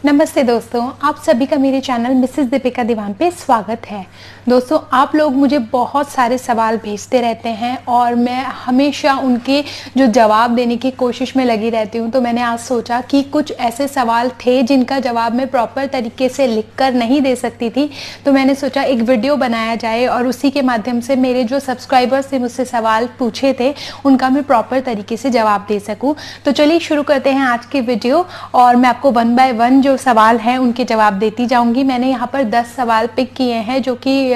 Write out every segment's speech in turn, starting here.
नमस्ते दोस्तों, आप सभी का मेरे चैनल मिसेस दीपिका दीवान पे स्वागत है। दोस्तों, आप लोग मुझे बहुत सारे सवाल भेजते रहते हैं और मैं हमेशा उनके जो जवाब देने की कोशिश में लगी रहती हूँ। तो मैंने आज सोचा कि कुछ ऐसे सवाल थे जिनका जवाब मैं प्रॉपर तरीके से लिखकर नहीं दे सकती थी, तो मैंने सोचा एक वीडियो बनाया जाए और उसी के माध्यम से मेरे जो सब्सक्राइबर्स थे मुझसे सवाल पूछे थे उनका मैं प्रॉपर तरीके से जवाब दे सकूँ। तो चलिए शुरू करते हैं आज की वीडियो और मैं आपको 1 बाय 1 जो सवाल हैं उनके जवाब देती जाऊंगी। मैंने यहाँ पर 10 सवाल पिक किए हैं जो कि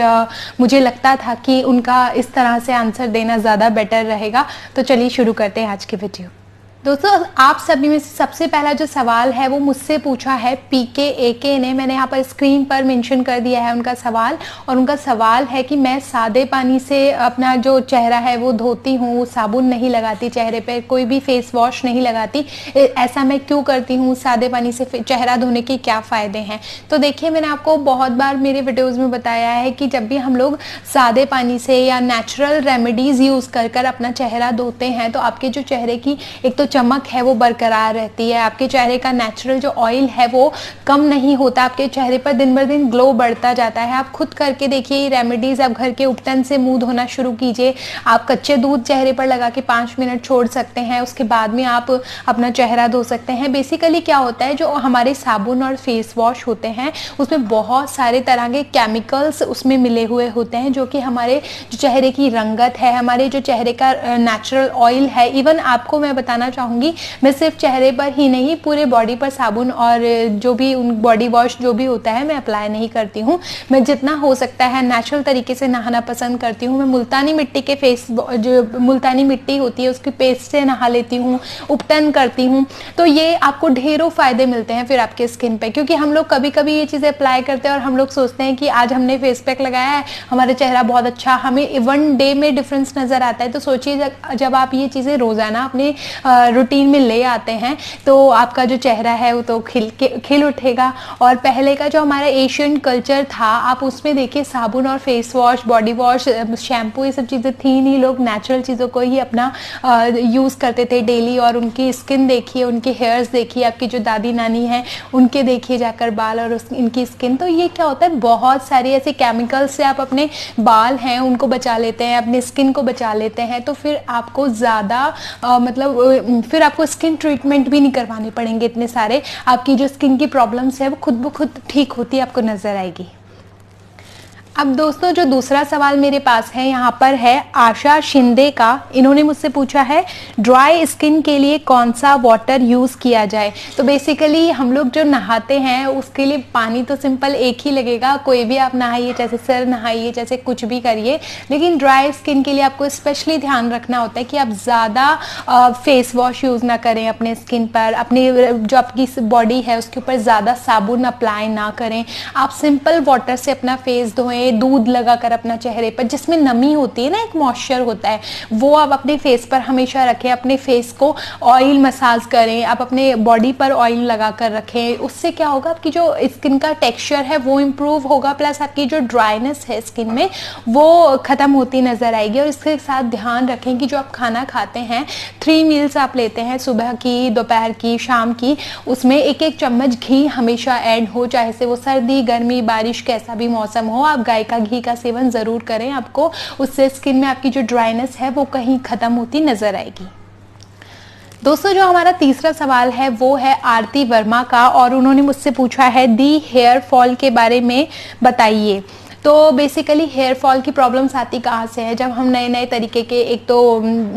मुझे लगता था कि उनका इस तरह से आंसर देना ज़्यादा बेटर रहेगा। तो चलिए शुरू करते हैं आज की वीडियो। दोस्तों, आप सभी में से सबसे पहला जो सवाल है वो मुझसे पूछा है PKAK ने। मैंने यहाँ पर स्क्रीन पर मेंशन कर दिया है उनका सवाल, और उनका सवाल है कि मैं सादे पानी से अपना जो चेहरा है वो धोती हूँ, साबुन नहीं लगाती चेहरे पे, कोई भी फेस वॉश नहीं लगाती, ऐसा मैं क्यों करती हूँ? सादे पानी से चेहरा धोने के क्या फ़ायदे हैं? तो देखिए, मैंने आपको बहुत बार मेरे वीडियोज़ में बताया है कि जब भी हम लोग सादे पानी से या नेचुरल रेमेडीज़ यूज़ कर अपना चेहरा धोते हैं तो आपके जो चेहरे की एक तो चमक है वो बरकरार रहती है, आपके चेहरे का नेचुरल जो ऑयल है वो कम नहीं होता, आपके चेहरे पर दिन ब दिन ग्लो बढ़ता जाता है। आप खुद करके देखिए ये रेमेडीज़। आप घर के उपटन से मुंह धोना शुरू कीजिए। आप कच्चे दूध चेहरे पर लगा के 5 मिनट छोड़ सकते हैं, उसके बाद में आप अपना चेहरा धो सकते हैं। बेसिकली क्या होता है, जो हमारे साबुन और फेस वॉश होते हैं उसमें बहुत सारे तरह के केमिकल्स उसमें मिले हुए होते हैं जो कि हमारे जो चेहरे की रंगत है, हमारे जो चेहरे का नेचुरल ऑयल है, इवन आपको मैं बताना चाहूँगी, मैं सिर्फ चेहरे पर ही नहीं पूरे बॉडी पर साबुन और जो भी बॉडी वॉश जो भी होता है मैं अप्लाई नहीं करती हूँ। मैं जितना हो सकता है नेचुरल तरीके से नहाना पसंद करती हूँ। मैं मुल्तानी मिट्टी के जो मुल्तानी मिट्टी होती है उसकी पेस्ट से नहा लेती हूँ, उपटन करती हूँ। तो ये आपको ढेरों फ़ायदे मिलते हैं फिर आपके स्किन पे, क्योंकि हम लोग कभी कभी ये चीज़ें अप्लाई करते हैं और हम लोग सोचते हैं कि आज हमने फेस पैक लगाया है, हमारा चेहरा बहुत अच्छा, हमें 1 डे में डिफरेंस नज़र आता है। तो सोचिए जब आप ये चीज़ें रोज़ाना अपने रूटीन में ले आते हैं तो आपका जो चेहरा है वो तो खिल उठेगा। और पहले का जो हमारा एशियन कल्चर था, आप उसमें देखिए साबुन और face wash, body wash, shampoo, ये सब चीज़ें थी नहीं। लोग नेचुरल चीज़ों को ही अपना यूज़ करते थे डेली। और उनकी स्किन देखिए, उनके हेयर्स देखिए, आपकी जो दादी नानी हैं उनके देखिए जाकर बाल और इनकी स्किन। तो ये क्या होता है, बहुत सारी ऐसे केमिकल्स से आप अपने बाल हैं उनको बचा लेते हैं, अपने स्किन को बचा लेते हैं। तो फिर आपको ज़्यादा फिर आपको स्किन ट्रीटमेंट भी नहीं करवाने पड़ेंगे इतने सारे। आपकी जो स्किन की प्रॉब्लम्स है वो खुद ब खुद ठीक होती आपको नज़र आएगी। अब दोस्तों, जो दूसरा सवाल मेरे पास है यहाँ पर है आशा शिंदे का। इन्होंने मुझसे पूछा है ड्राई स्किन के लिए कौन सा वाटर यूज़ किया जाए। तो बेसिकली हम लोग जो नहाते हैं उसके लिए पानी तो सिंपल एक ही लगेगा, कोई भी आप नहाइए, जैसे सर नहाइए, जैसे कुछ भी करिए। लेकिन ड्राई स्किन के लिए आपको स्पेशली ध्यान रखना होता है कि आप ज़्यादा फेस वॉश यूज़ ना करें अपने स्किन पर, अपने जो आपकी बॉडी है उसके ऊपर ज़्यादा साबुन अप्लाई ना करें। आप सिंपल वाटर से अपना फेस धोएं, दूध लगाकर अपना चेहरे पर, जिसमें नमी होती है ना, एक मॉइस्चर होता है, वो आप अपने फेस पर हमेशा रखें। अपने फेस को ऑयल मसाज करें, आप अपने बॉडी पर ऑयल लगा कर रखें। उससे क्या होगा, आपकी जो स्किन का टेक्सचर है वो इम्प्रूव होगा, प्लस आपकी जो ड्राइनेस है स्किन में वो ख़त्म होती नज़र आएगी। और इसके साथ ध्यान रखें कि जो आप खाना खाते हैं, 3 मील्स आप लेते हैं, सुबह की, दोपहर की, शाम की, उसमें 1-1 चम्मच घी हमेशा ऐड हो, चाहे से वो सर्दी, गर्मी, बारिश, कैसा भी मौसम हो। आप गाय का घी का सेवन ज़रूर करें, आपको उससे स्किन में आपकी जो ड्राइनेस है वो कहीं ख़त्म होती नज़र आएगी। दोस्तों, जो हमारा तीसरा सवाल है वो है आरती वर्मा का, और उन्होंने मुझसे पूछा है दी हेयर फॉल के बारे में बताइए। तो बेसिकली हेयर फॉल की प्रॉब्लम्स आती कहाँ से है, जब हम नए नए तरीके के, एक तो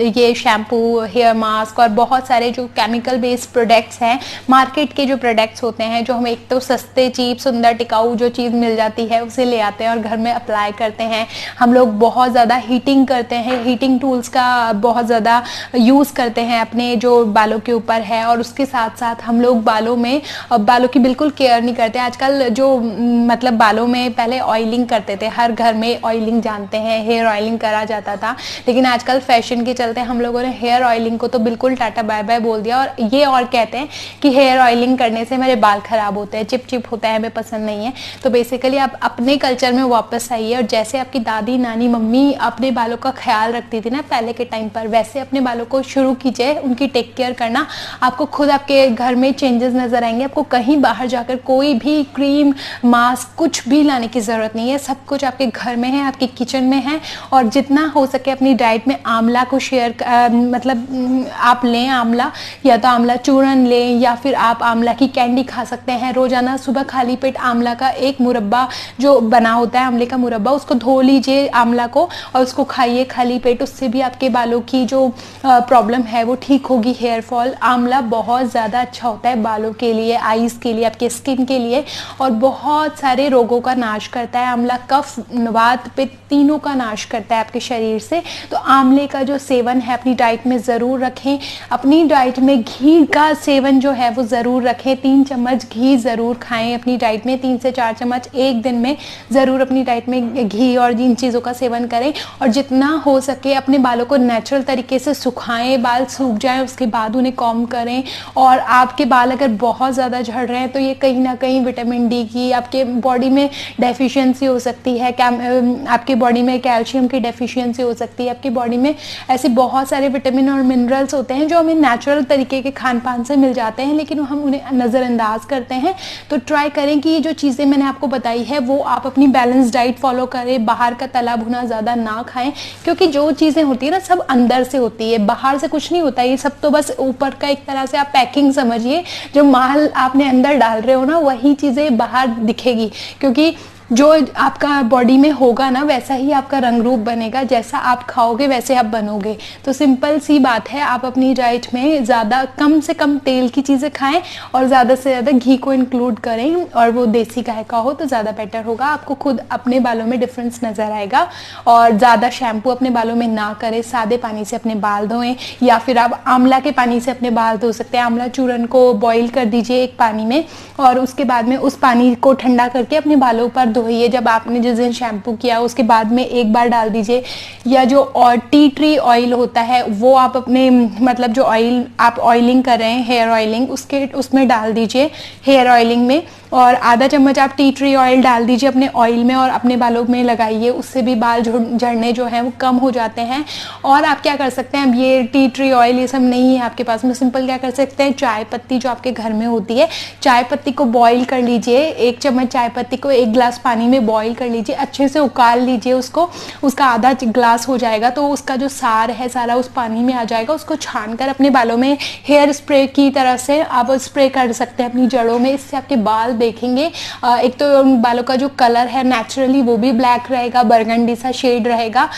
ये शैम्पू, हेयर मास्क और बहुत सारे जो केमिकल बेस्ड प्रोडक्ट्स हैं, मार्केट के जो प्रोडक्ट्स होते हैं, जो हमें एक तो सस्ते, चीप, सुंदर, टिकाऊ जो चीज़ मिल जाती है उसे ले आते हैं और घर में अप्लाई करते हैं। हम लोग बहुत ज़्यादा हीटिंग करते हैं, हीटिंग टूल्स का बहुत ज़्यादा यूज़ करते हैं अपने जो बालों के ऊपर है, और उसके साथ साथ हम लोग बालों की बिल्कुल केयर नहीं करते। आजकल जो मतलब बालों में पहले ऑयलिंग करते थे, हर घर में ऑयलिंग जानते हैं, हेयर ऑयलिंग करा जाता था। लेकिन आजकल फैशन के चलते हम लोगों ने हेयर ऑयलिंग को तो बिल्कुल टाटा बाय बाय बोल दिया, और ये और कहते हैं कि हेयर ऑयलिंग करने से मेरे बाल खराब होते हैं, चिप चिप होता है, हमें पसंद नहीं है। तो बेसिकली आप अपने कल्चर में वापस आइए, और जैसे आपकी दादी नानी मम्मी अपने बालों का ख्याल रखती थी ना पहले के टाइम पर, वैसे अपने बालों को शुरू कीजिए, उनकी टेक केयर करना। आपको खुद आपके घर में चेंजेस नजर आएंगे। आपको कहीं बाहर जाकर कोई भी क्रीम मास्क कुछ भी लाने की ज़रूरत नहीं है, सब कुछ आपके घर में है, आपके किचन में है। और जितना हो सके अपनी डाइट में आंवला को शेयर मतलब आप लें आंवला, या तो आंवला चूर्ण लें या फिर आप आंवला की कैंडी खा सकते हैं। रोजाना सुबह खाली पेट आंवला का एक मुरब्बा जो बना होता है, आंवले का मुरब्बा, उसको धो लीजिए आंवला को और उसको खाइए खाली पेट। उससे भी आपके बालों की जो प्रॉब्लम है वो ठीक होगी, हेयर फॉल। आंवला बहुत ज़्यादा अच्छा होता है बालों के लिए, आईज के लिए, आपके स्किन के लिए, और बहुत सारे रोगों का नाश करता है। आंवला कफ वात पित्त तीनों का नाश करता है आपके शरीर से। तो आंवले का जो सेवन है अपनी डाइट में ज़रूर रखें। अपनी डाइट में घी का सेवन जो है वो ज़रूर रखें, 3 चम्मच घी ज़रूर खाएं अपनी डाइट में, 3 से 4 चम्मच एक दिन में ज़रूर अपनी डाइट में घी और इन चीज़ों का सेवन करें। और जितना हो सके अपने बालों को नेचुरल तरीके से सुखाएं, बाल सूख जाएं उसके बाद उन्हें कॉम्ब करें। और आपके बाल अगर बहुत ज़्यादा झड़ रहे हैं तो ये कहीं ना कहीं विटामिन डी की आपके बॉडी में डेफिशिएंसी हो सकती है, आपके बॉडी में कैल्शियम की डेफिशिएंसी हो सकती है, आपकी बॉडी में ऐसे बहुत सारे विटामिन और मिनरल्स होते हैं जो हमें नेचुरल तरीके के खान पान से मिल जाते हैं, लेकिन हम उन्हें नज़रअंदाज करते हैं। तो ट्राई करें कि ये जो चीज़ें मैंने आपको बताई है वो आप अपनी बैलेंस डाइट फॉलो करें, बाहर का तला भुना ज़्यादा ना खाएं, क्योंकि जो चीज़ें होती है ना सब अंदर से होती है, बाहर से कुछ नहीं होता। ये सब तो बस ऊपर का एक तरह से आप पैकिंग समझिए, जो माल आपने अंदर डाल रहे हो ना वही चीज़ें बाहर दिखेगी, क्योंकि जो आपका बॉडी में होगा ना वैसा ही आपका रंग रूप बनेगा, जैसा आप खाओगे वैसे आप बनोगे। तो सिंपल सी बात है, आप अपनी डाइट में ज़्यादा कम से कम तेल की चीज़ें खाएं और ज़्यादा से ज़्यादा घी को इंक्लूड करें, और वो देसी गाय का हो तो ज़्यादा बेटर होगा। आपको खुद अपने बालों में डिफरेंस नज़र आएगा। और ज़्यादा शैम्पू अपने बालों में ना करें, सादे पानी से अपने बाल धोएं, या फिर आप आंवला के पानी से अपने बाल धो सकते हैं। आंवला चूर्ण को बॉईल कर दीजिए एक पानी में, और उसके बाद में उस पानी को ठंडा करके अपने बालों पर धोइए। जब आपने जिस दिन शैम्पू किया उसके बाद में एक बार डाल दीजिए, या जो और टी ट्री ऑयल होता है वो आप अपने मतलब जो ऑयल आप ऑयलिंग कर रहे हैं, हेयर ऑयलिंग, उसमें डाल दीजिए हेयर ऑयलिंग में, और आधा चम्मच आप टी ट्री ऑयल डाल दीजिए अपने ऑयल में और अपने बालों में लगाइए। उससे भी बाल झड़ने जो हैं वो कम हो जाते हैं। और आप क्या कर सकते हैं, अब ये टी ट्री ऑयल ये सब नहीं है आपके पास में, सिंपल क्या कर सकते हैं, चाय पत्ती जो आपके घर में होती है, चाय पत्ती को बॉईल कर लीजिए। 1 चम्मच चाय पत्ती को 1 गिलास पानी में बॉईल कर लीजिए, अच्छे से उकाल लीजिए उसको, उसका आधा गिलास हो जाएगा तो उसका जो सार है सारा उस पानी में आ जाएगा। उसको छान कर अपने बालों में हेयर स्प्रे की तरह से आप स्प्रे कर सकते हैं अपनी जड़ों में। इससे आपके बाल देखेंगे, एक तो बालों का जो कलर है नेचुरली वो भी ब्लैक रहेगा, बरगंडी सा शेड रहेगा,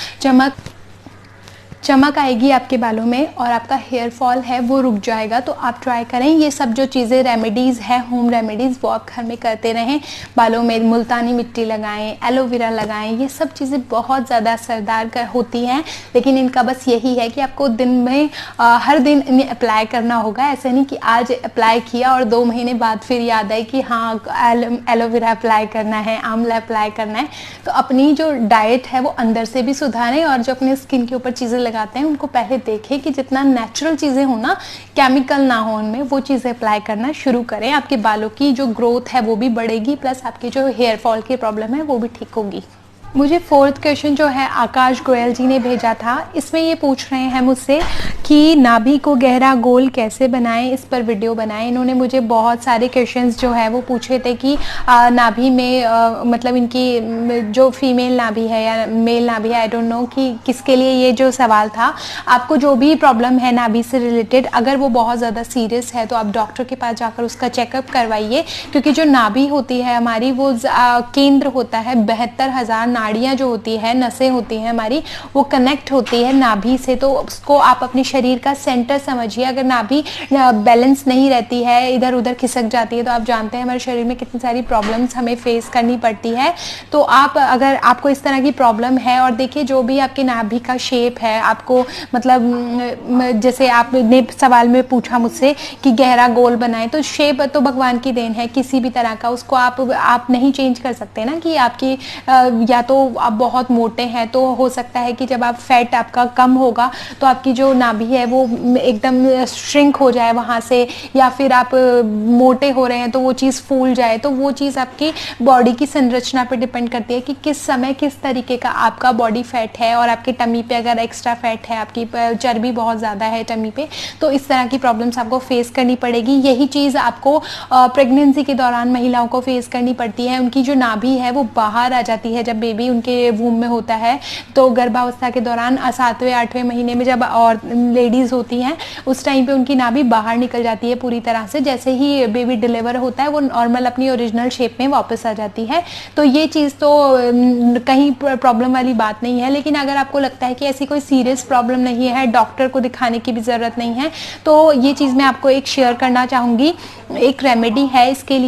चमक आएगी आपके बालों में, और आपका हेयर फॉल है वो रुक जाएगा। तो आप ट्राई करें ये सब जो चीज़ें रेमेडीज़ हैं, होम रेमेडीज़, वो आप घर में करते रहें। बालों में मुल्तानी मिट्टी लगाएं, एलोवेरा लगाएं, ये सब चीज़ें बहुत ज़्यादा असरदार होती हैं। लेकिन इनका बस यही है कि आपको दिन में हर दिन इन्हें अप्लाई करना होगा। ऐसे नहीं कि आज अप्लाई किया और 2 महीने बाद फिर याद आए कि हाँ एलोवेरा अप्लाई करना है, आंवला अप्लाई करना है। तो अपनी जो डाइट है वो अंदर से भी सुधारें, और जो अपने स्किन के ऊपर चीज़ें लगाते हैं उनको पहले देखें कि जितना नेचुरल चीज़ें हो ना, केमिकल ना हो उनमें, वो चीज़ें अप्लाई करना शुरू करें। आपके बालों की जो ग्रोथ है वो भी बढ़ेगी, प्लस आपकी जो हेयर फॉल की प्रॉब्लम है वो भी ठीक होगी। मुझे 4th क्वेश्चन जो है आकाश गोयल जी ने भेजा था। इसमें ये पूछ रहे हैं मुझसे कि नाभि को गहरा गोल कैसे बनाएं, इस पर वीडियो बनाएं। इन्होंने मुझे बहुत सारे क्वेश्चंस जो है वो पूछे थे कि नाभि में मतलब इनकी जो फीमेल नाभि है या मेल नाभि है, आई डोंट नो कि किसके लिए ये जो सवाल था। आपको जो भी प्रॉब्लम है नाभि से रिलेटेड, अगर वो बहुत ज़्यादा सीरियस है तो आप डॉक्टर के पास जाकर उसका चेकअप करवाइए, क्योंकि जो नाभि होती है हमारी वो केंद्र होता है 72,000 नाड़ियाँ जो होती है, नसें होती हैं हमारी, वो कनेक्ट होती है नाभि से। तो उसको आप अपने शरीर का सेंटर समझिए। अगर नाभि बैलेंस नहीं रहती है, इधर उधर खिसक जाती है, तो आप जानते हैं हमारे शरीर में कितनी सारी प्रॉब्लम्स हमें फेस करनी पड़ती है। तो आप अगर आपको इस तरह की प्रॉब्लम है, और देखिए जो भी आपके नाभि का शेप है, आपको मतलब जैसे आपने सवाल में पूछा मुझसे कि गहरा गोल बनाए, तो शेप तो भगवान की देन है किसी भी तरह का, उसको आप नहीं चेंज कर सकते ना कि आपकी या तो आप बहुत मोटे हैं तो हो सकता है कि जब आप फैट आपका कम होगा तो आपकी जो नाभि है वो एकदम श्रिंक हो जाए वहाँ से, या फिर आप मोटे हो रहे हैं तो वो चीज़ फूल जाए। तो वो चीज़ आपकी बॉडी की संरचना पर डिपेंड करती है कि किस समय किस तरीके का आपका बॉडी फैट है, और आपके टमी पे अगर एक्स्ट्रा फैट है, आपकी चर्बी बहुत ज़्यादा है टमी पे, तो इस तरह की प्रॉब्लम्स आपको फेस करनी पड़ेगी। यही चीज़ आपको प्रेगनेंसी के दौरान महिलाओं को फेस करनी पड़ती है। उनकी जो नाभि है वो बाहर आ जाती है जब बेबी उनके वूम में होता है, तो गर्भावस्था के दौरान 7वें 8वें महीने में जब और लेडीज़ होती हैं उस टाइम पे उनकी नाभि बाहर निकल जाती है पूरी तरह से। जैसे ही बेबी डिलीवर होता है वो नॉर्मल अपनी ओरिजिनल शेप में वापस आ जाती है। तो ये चीज़ तो कहीं प्रॉब्लम वाली बात नहीं है। लेकिन अगर आपको लगता है कि ऐसी कोई सीरियस प्रॉब्लम नहीं है, डॉक्टर को दिखाने की भी ज़रूरत नहीं है, तो ये चीज़ मैं आपको एक शेयर करना चाहूँगी। एक रेमेडी है इसके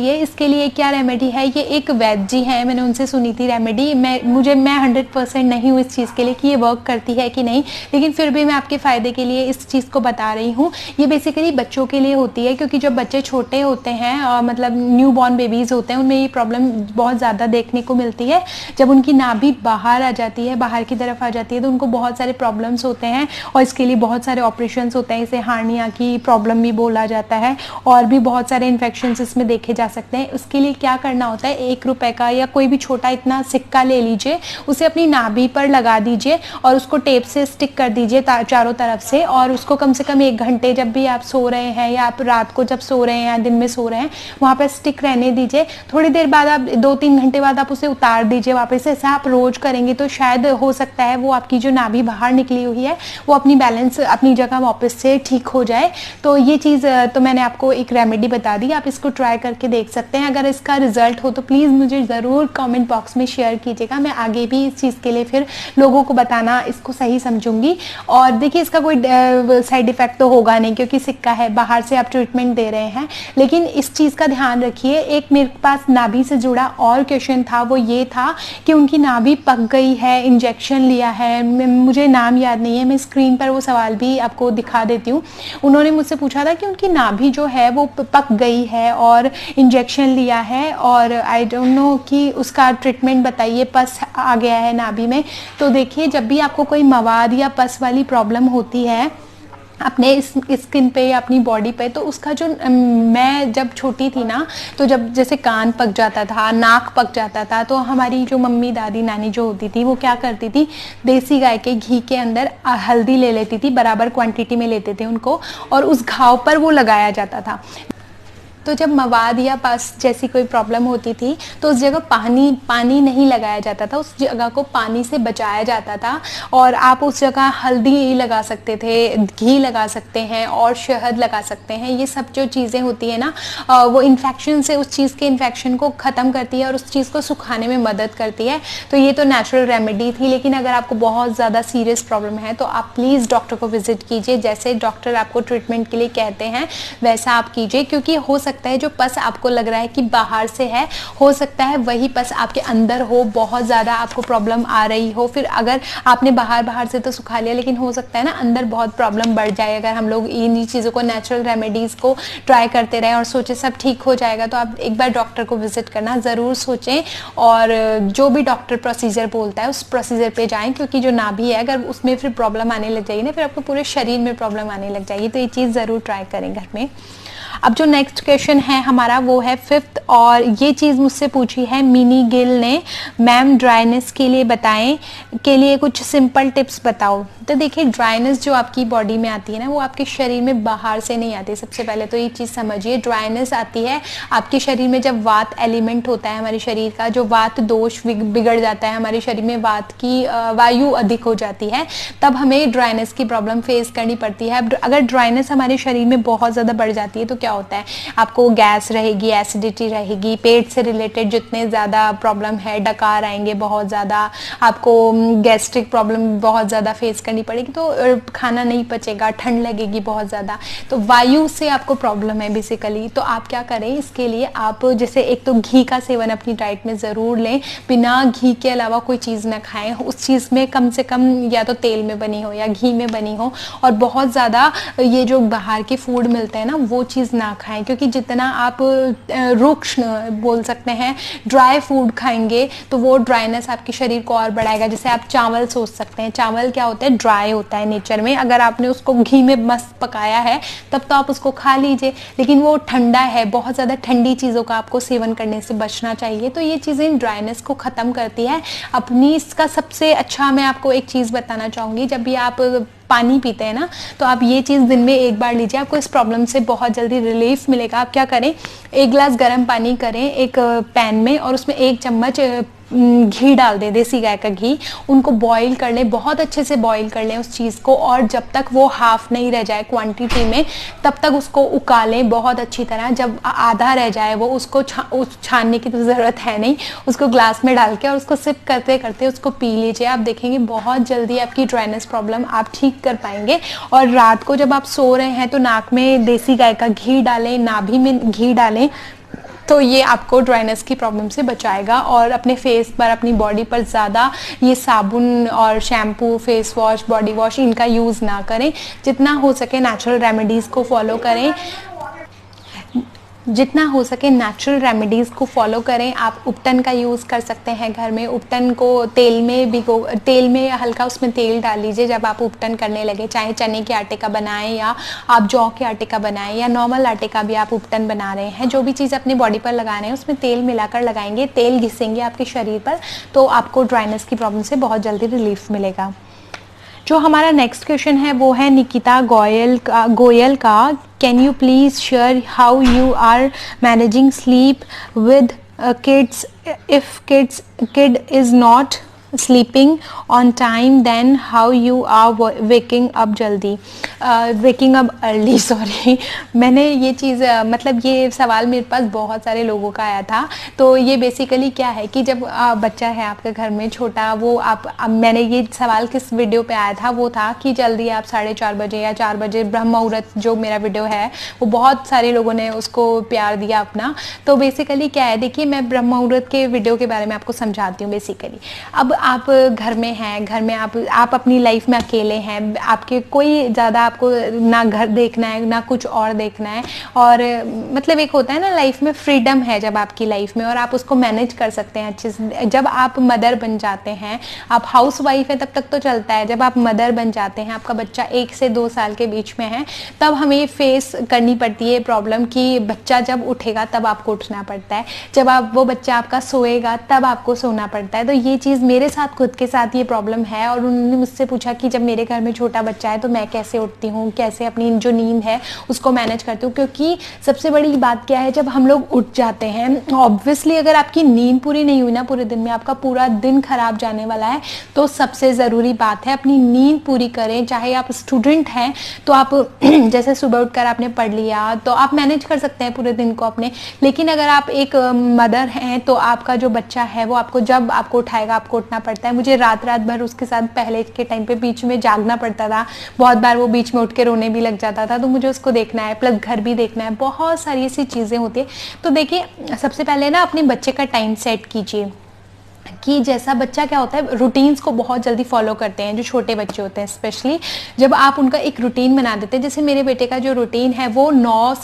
लिए क्या रेमेडी है, ये एक वैद्य जी हैं, मैंने उनसे सुनी थी रेमेडी। मैं 100% नहीं हूँ इस चीज़ के लिए कि ये वर्क करती है कि नहीं, लेकिन फिर भी मैं आपके फ़ायदे के लिए इस चीज़ को बता रही हूँ। ये बेसिकली बच्चों के लिए होती है, क्योंकि जब बच्चे छोटे होते हैं मतलब न्यू बॉर्न बेबीज़ होते हैं, उनमें ये प्रॉब्लम बहुत ज़्यादा देखने को मिलती है। जब उनकी नाभि बाहर आ जाती है, बाहर की तरफ आ जाती है, तो उनको बहुत सारे प्रॉब्लम्स होते हैं, और इसके लिए बहुत सारे ऑपरेशंस होते हैं। इसे हार्निया की प्रॉब्लम भी बोला जाता है, और भी बहुत सारे इन्फेक्शंस इसमें देखे जा सकते हैं। उसके लिए क्या करना होता है, 1 रुपए का या कोई भी छोटा इतना सिक्का ले लीजिए, उसे अपनी नाभि पर लगा दीजिए और उसको टेप से स्टिक कर दीजिए चारों तरफ से, और उसको कम से कम 1 घंटे जब भी आप सो रहे हैं, या आप रात को जब सो रहे हैं या दिन में सो रहे हैं, वहाँ पर स्टिक रहने दीजिए। थोड़ी देर बाद आप 2-3 घंटे बाद आप उसे उतार दीजिए वापस से। ऐसा आप रोज करेंगे तो शायद हो सकता है वो आपकी जो नाभि बाहर निकली हुई है वो अपनी बैलेंस अपनी जगह वापस से ठीक हो जाए। तो ये चीज़ तो मैंने आपको एक रेमेडी बता दी, आप इसको ट्राई करके देख सकते हैं। अगर इसका रिजल्ट हो तो प्लीज़ मुझे ज़रूर कमेंट बॉक्स में शेयर कीजिएगा, मैं आगे भी इस चीज़ के लिए फिर लोगों को बताना इसको सही समझूंगी। और देखिए इसका कोई साइड इफेक्ट तो होगा नहीं, क्योंकि सिक्का है, बाहर से आप ट्रीटमेंट दे रहे हैं। लेकिन इस चीज़ का ध्यान रखिए। एक मेरे पास नाभि से जुड़ा और क्वेश्चन था, वो ये था कि उनकी नाभि पक गई है, इंजेक्शन लिया है, मुझे नाम याद नहीं है, मैं स्क्रीन पर वो सवाल भी आपको दिखा देती हूँ। उन्होंने मुझसे पूछा था कि उनकी नाभि जो है वो पक गई है और इंजेक्शन लिया है, और आई डोंट नो कि उसका ट्रीटमेंट बताइए, पस आ गया है नाभि में। तो देखिए जब भी आपको कोई मवाद या पस वाली प्रॉब्लम होती है अपने इस स्किन पे या अपनी बॉडी पे, तो उसका जो मैं जब छोटी थी ना, तो जब जैसे कान पक जाता था, नाक पक जाता था, तो हमारी जो मम्मी दादी नानी जो होती थी वो क्या करती थी, देसी गाय के घी के अंदर हल्दी ले लेती थी, बराबर क्वांटिटी में लेते थे उनको, और उस घाव पर वो लगाया जाता था। तो जब मवाद या पस जैसी कोई प्रॉब्लम होती थी तो उस जगह पानी नहीं लगाया जाता था, उस जगह को पानी से बचाया जाता था। और आप उस जगह हल्दी लगा सकते थे, घी लगा सकते हैं, और शहद लगा सकते हैं। ये सब जो चीज़ें होती है ना, वो इन्फेक्शन से उस चीज़ के इन्फेक्शन को ख़त्म करती है और उस चीज़ को सुखाने में मदद करती है। तो ये तो नेचुरल रेमेडी थी। लेकिन अगर आपको बहुत ज़्यादा सीरियस प्रॉब्लम है तो आप प्लीज़ डॉक्टर को विजिट कीजिए। जैसे डॉक्टर आपको ट्रीटमेंट के लिए कहते हैं वैसा आप कीजिए, क्योंकि हो सकता है जो पस आपको लग रहा है कि बाहर से है, हो सकता है वही पस आपके अंदर हो, बहुत ज़्यादा आपको प्रॉब्लम आ रही हो। फिर अगर आपने बाहर से तो सुखा लिया, लेकिन हो सकता है ना अंदर बहुत प्रॉब्लम बढ़ जाए। अगर हम लोग इन चीज़ों को, नेचुरल रेमेडीज़ को ट्राई करते रहें और सोचे सब ठीक हो जाएगा, तो आप एक बार डॉक्टर को विजिट करना ज़रूर सोचें, और जो भी डॉक्टर प्रोसीजर बोलता है उस प्रोसीजर पे जाएं। क्योंकि जो नाभि है अगर उसमें फिर प्रॉब्लम आने लग जाएगी ना, फिर आपको पूरे शरीर में प्रॉब्लम आने लग जाएगी। तो ये चीज़ ज़रूर ट्राई करें घर में। अब जो नेक्स्ट क्वेश्चन है हमारा वो है 5th, और ये चीज़ मुझसे पूछी है मिनी गिल ने, मैम ड्राइनेस के लिए बताएं, के लिए कुछ सिंपल टिप्स बताओ। तो देखिए ड्राइनेस जो आपकी बॉडी में आती है ना, वो आपके शरीर में बाहर से नहीं आती। सबसे पहले तो ये चीज़ समझिए, ड्राइनेस आती है आपके शरीर में जब वात एलिमेंट होता है हमारे शरीर का, जो वात दोष बिगड़ जाता है हमारे शरीर में, वात की वायु अधिक हो जाती है, तब हमें ड्राइनेस की प्रॉब्लम फेस करनी पड़ती है। अगर ड्राइनेस हमारे शरीर में बहुत ज़्यादा बढ़ जाती है तो क्या होता है, आपको गैस रहेगी, एसिडिटी रहेगी, पेट से रिलेटेड जितने ज़्यादा प्रॉब्लम है, डकार आएंगे बहुत ज़्यादा, आपको गैस्ट्रिक प्रॉब्लम बहुत ज़्यादा फेस करनी पड़ेगी, तो खाना नहीं पचेगा, ठंड लगेगी बहुत ज़्यादा, तो वायु से आपको प्रॉब्लम है बेसिकली। तो आप क्या करें इसके लिए, आप जैसे एक तो घी का सेवन अपनी डाइट में ज़रूर लें, बिना घी के अलावा कोई चीज़ ना खाएं, उस चीज़ में कम से कम या तो तेल में बनी हो या घी में बनी हो, और बहुत ज़्यादा ये जो बाहर के फूड मिलते हैं ना वो चीज़ ना खाएं, क्योंकि जितना आप रुक्ष बोल सकते हैं ड्राई फूड खाएंगे तो वो ड्राइनेस आपके शरीर को और बढ़ाएगा। जैसे आप चावल सोच सकते हैं, चावल क्या होता है, ड्राई होता है नेचर में, अगर आपने उसको घी में मस्त पकाया है तब तो आप उसको खा लीजिए, लेकिन वो ठंडा है, बहुत ज़्यादा ठंडी चीज़ों का आपको सेवन करने से बचना चाहिए। तो ये चीज़ें ड्राइनेस को ख़त्म करती है अपनी। इसका सबसे अच्छा मैं आपको एक चीज़ बताना चाहूँगी, जब भी आप पानी पीते हैं ना तो आप ये चीज़ दिन में एक बार लीजिए, आपको इस प्रॉब्लम से बहुत जल्दी रिलीफ मिलेगा। आप क्या करें, एक गिलास गर्म पानी करें एक पैन में, और उसमें 1 चम्मच घी डाल दें, देसी गाय का घी, उनको बॉईल कर लें, बहुत अच्छे से बॉईल कर लें उस चीज़ को, और जब तक वो हाफ नहीं रह जाए क्वांटिटी में तब तक उसको उकालें बहुत अच्छी तरह। जब आधा रह जाए वो उसको छानने की तो ज़रूरत है नहीं, उसको ग्लास में डाल के और उसको सिप करते करते उसको पी लीजिए। आप देखेंगे बहुत जल्दी आपकी ड्राइनेस प्रॉब्लम आप ठीक कर पाएंगे। और रात को जब आप सो रहे हैं तो नाक में देसी गाय का घी डालें, नाभि में घी डालें, तो ये आपको ड्राइनेस की प्रॉब्लम से बचाएगा। और अपने फेस पर, अपनी बॉडी पर ज़्यादा ये साबुन और shampoo, face wash, body wash इनका यूज़ ना करें, जितना हो सके नेचुरल रेमेडीज़ को फॉलो करें, जितना हो सके नेचुरल रेमेडीज़ को फॉलो करें। आप उपटन का यूज़ कर सकते हैं घर में, उपटन को तेल में हल्का उसमें तेल डाल लीजिए जब आप उपटन करने लगे, चाहे चने के आटे का बनाएं या आप जौ के आटे का बनाएं या नॉर्मल आटे का भी आप उपटन बना रहे हैं, जो भी चीज़ अपनी बॉडी पर लगा रहे हैं उसमें तेल मिलाकर लगाएंगे, तेल घिसेंगे आपके शरीर पर, तो आपको ड्राइनेस की प्रॉब्लम से बहुत जल्दी रिलीफ मिलेगा। जो हमारा नेक्स्ट क्वेश्चन है वो है निकिता गोयल का, can you please share how you are managing sleep with kids if kid is not sleeping on time, then how you are waking up early sorry मैंने ये चीज़ मतलब ये सवाल मेरे पास बहुत सारे लोगों का आया था। तो ये बेसिकली क्या है कि जब बच्चा है आपके घर में छोटा, वो मैंने ये सवाल किस वीडियो पे आया था, वो था कि जल्दी आप 4:30 बजे या 4 बजे ब्रह्म मुहूर्त, जो मेरा वीडियो है वो बहुत सारे लोगों ने उसको प्यार दिया अपना। तो बेसिकली क्या है, देखिए मैं ब्रह्म मुहूर्त के वीडियो के बारे में आपको समझाती हूँ। बेसिकली अब आप घर में हैं, घर में आप अपनी लाइफ में अकेले हैं, आपके कोई ज़्यादा आपको ना घर देखना है ना कुछ और देखना है, और मतलब एक होता है ना लाइफ में फ्रीडम है जब आपकी लाइफ में, और आप उसको मैनेज कर सकते हैं अच्छे से। जब आप मदर बन जाते हैं, आप हाउस वाइफ है तब तक तो चलता है, जब आप मदर बन जाते हैं, आपका बच्चा 1 से 2 साल के बीच में है, तब हमें फेस करनी पड़ती है प्रॉब्लम कि बच्चा जब उठेगा तब आपको उठना पड़ता है, जब वो बच्चा आपका सोएगा तब आपको सोना पड़ता है। तो ये चीज़ मेरे साथ, खुद के साथ ये प्रॉब्लम है, और उन्होंने मुझसे पूछा कि जब मेरे घर में छोटा बच्चा है तो मैं कैसे उठती हूँ, कैसे अपनी जो नींद है उसको मैनेज करती हूँ। क्योंकि सबसे बड़ी बात क्या है, जब हम लोग उठ जाते हैं, ऑब्वियसली अगर आपकी नींद पूरी नहीं हुई ना पूरे दिन में, आपका पूरा दिन खराब जाने वाला है। तो सबसे ज़रूरी बात है अपनी नींद पूरी करें। चाहे आप स्टूडेंट हैं तो आप जैसे सुबह उठकर आपने पढ़ लिया तो आप मैनेज कर सकते हैं पूरे दिन को अपने, लेकिन अगर आप एक मदर हैं तो आपका जो बच्चा है वो आपको जब आपको उठाएगा आपको उठना पड़ता है। मुझे रात भर उसके साथ पहले के टाइम पे बीच में जागना पड़ता था, बहुत बार वो बीच में उठ के रोने भी लग जाता था, तो मुझे उसको देखना है, प्लस घर भी देखना है, बहुत सारी ऐसी चीज़ें होती है। तो देखिए सबसे पहले ना अपने बच्चे का टाइम सेट कीजिए कि जैसा बच्चा क्या होता है, रूटीन्स को बहुत जल्दी फॉलो करते हैं जो छोटे बच्चे होते हैं, स्पेशली जब आप उनका एक रूटीन बना देते हैं। जैसे मेरे बेटे का जो रूटीन है वो 9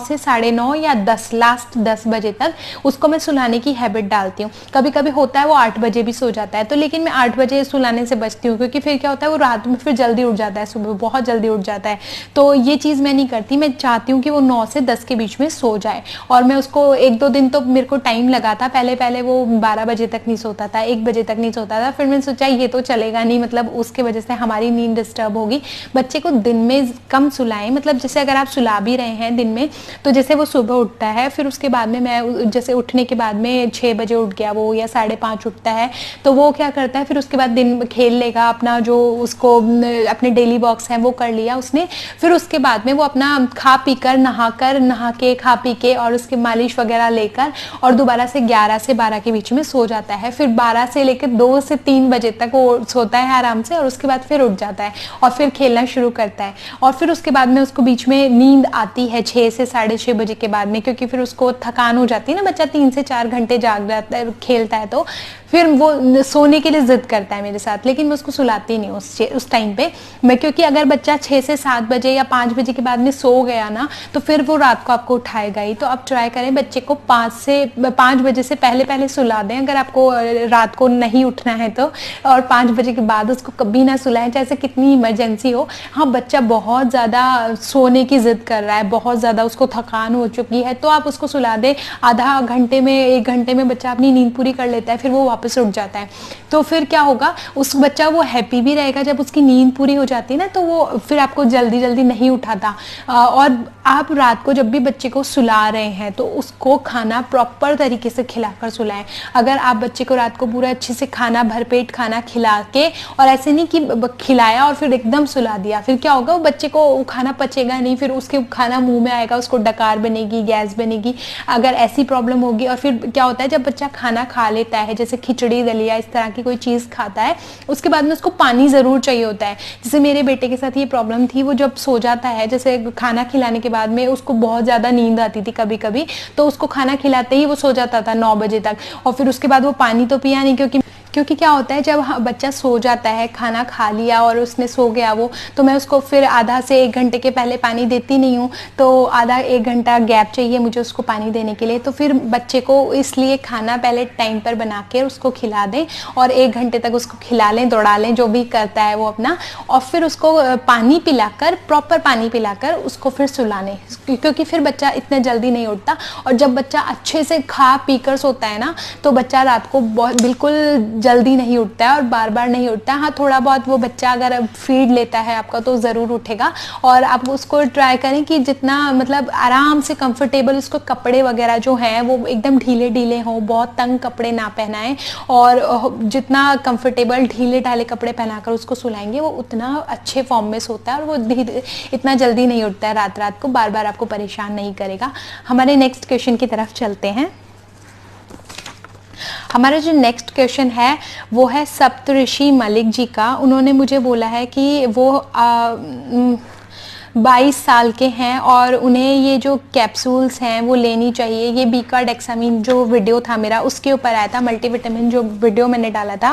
से 9:30 या 10 लास्ट 10 बजे तक उसको मैं सुलाने की हैबिट डालती हूँ। कभी कभी होता है वो 8 बजे भी सो जाता है, तो लेकिन मैं 8 बजे सुलाने से बचती हूँ, क्योंकि फिर क्या होता है वो रात में फिर जल्दी उठ जाता है, सुबह बहुत जल्दी उठ जाता है। तो ये चीज़ मैं नहीं करती, मैं चाहती हूँ कि वो 9 से 10 के बीच में सो जाए। और मैं उसको 1-2 दिन तो मेरे को टाइम लगा था, पहले वो 12 बजे तक नहीं सोता था, 1 बजे तक नहीं सोता था। फिर मैंने सोचा ये तो चलेगा नहीं, मतलब उसके वजह से हमारी नींद डिस्टर्ब होगी। बच्चे को दिन में कम सुलाएं, मतलब जैसे अगर आप सुला भी रहे हैं दिन में तो जैसे वो सुबह उठता है, फिर उसके बाद में मैं जैसे उठने के बाद में 6 बजे उठ गया वो या 5:30 उठता है, तो वो क्या करता है फिर उसके बाद दिन खेल लेगा, अपना जो उसको अपने डेली वर्क्स हैं वो कर लिया उसने। फिर उसके बाद में वो अपना खा पी कर नहा के खा पी के और उसके मालिश वगैरह लेकर और दोबारा से 11 से 12 के बीच में सो जाता है। फिर 12 से लेकर 2 से 3 बजे तक वो सोता है आराम से और उसके बाद फिर उठ जाता है और फिर खेलना शुरू करता है। और फिर उसके बाद में उसको बीच में नींद आती है 6 से 6:30 बजे के बाद में, क्योंकि फिर उसको थकान हो जाती है ना, बच्चा 3 से 4 घंटे जाग जाता है, खेलता है, तो फिर वो सोने के लिए जिद करता है मेरे साथ, लेकिन मैं उसको सुलाती नहीं उस टाइम पे मैं, क्योंकि अगर बच्चा 6 से 7 बजे या 5 बजे के बाद में सो गया ना तो फिर वो रात को आपको उठाएगा ही। तो आप ट्राई करें बच्चे को 5 बजे से पहले सुला दें अगर आपको रात को नहीं उठना है तो, और 5 बजे के बाद उसको कभी ना सुलाएं, चाहे कितनी इमरजेंसी हो। हाँ, बच्चा बहुत ज़्यादा सोने की जिद कर रहा है, बहुत ज़्यादा उसको थकान हो चुकी है, तो आप उसको सुला दें। आधा घंटे में 1 घंटे में बच्चा अपनी नींद पूरी कर लेता है, फिर वो वापस उठ जाता है। तो फिर क्या होगा, उस बच्चा वो हैप्पी भी रहेगा जब उसकी नींद पूरी हो जाती है ना, तो वो फिर आपको जल्दी नहीं उठाता। और आप रात को जब भी बच्चे को सुला रहे हैं तो उसको खाना प्रॉपर तरीके से खिलाकर सुलाएं। अगर आप बच्चे को रात को पूरा अच्छे से खाना, भरपेट खाना खिला के, और ऐसे नहीं कि खिलाया और फिर एकदम सुला दिया, फिर क्या होगा, वो बच्चे को खाना पचेगा नहीं, फिर उसके खाना मुंह में आएगा, उसको डकार बनेगी, गैस बनेगी, अगर ऐसी प्रॉब्लम होगी। और फिर क्या होता है, जब बच्चा खाना खा लेता है, जैसे खिचड़ी दलिया इस तरह की कोई चीज़ खाता है, उसके बाद में उसको पानी ज़रूर चाहिए होता है। जैसे मेरे बेटे के साथ ये प्रॉब्लम थी, वो जब सो जाता है, जैसे खाना खिलाने के बाद में उसको बहुत ज़्यादा नींद आती थी कभी कभी, तो उसको खाना खिलाते ही वो सो जाता था 9 बजे तक, और फिर उसके बाद वो पानी तो पिया नहीं, क्योंकि क्या होता है, जब बच्चा सो जाता है, खाना खा लिया और उसने सो गया वो, तो मैं उसको फिर आधा से 1 घंटे के पहले पानी देती नहीं हूँ, तो आधा 1 घंटा गैप चाहिए मुझे उसको पानी देने के लिए। तो फिर बच्चे को इसलिए खाना पहले टाइम पर बना के उसको खिला दें और 1 घंटे तक उसको खिला लें, दौड़ा लें, जो भी करता है वो अपना, और फिर उसको पानी पिलाकर, प्रॉपर पानी पिलाकर उसको फिर सुला लें, क्योंकि फिर बच्चा इतने जल्दी नहीं उठता। और जब बच्चा अच्छे से खा पी कर सोता है ना, तो बच्चा रात को बिल्कुल जल्दी नहीं उठता है और बार बार नहीं उठता है। हाँ, थोड़ा बहुत वो बच्चा अगर फीड लेता है आपका तो ज़रूर उठेगा। और आप उसको ट्राई करें कि जितना मतलब आराम से कंफर्टेबल, उसको कपड़े वगैरह जो हैं वो एकदम ढीले ढीले हों, बहुत तंग कपड़े ना पहनाएं, और जितना कंफर्टेबल ढीले ढाले कपड़े पहनाकर उसको सुलाएंगे वो उतना अच्छे फॉर्म में सोता है और वो इतना जल्दी नहीं उठता है, रात को बार बार आपको परेशान नहीं करेगा। हमारे नेक्स्ट क्वेश्चन की तरफ चलते हैं। हमारा जो नेक्स्ट क्वेश्चन है वो है सप्तऋषि मलिक जी का। उन्होंने मुझे बोला है कि वो 22 साल के हैं और उन्हें ये जो कैप्सूल्स हैं वो लेनी चाहिए। ये बीकाडेक्सामीन जो वीडियो था मेरा उसके ऊपर आया था, मल्टीविटामिन जो वीडियो मैंने डाला था,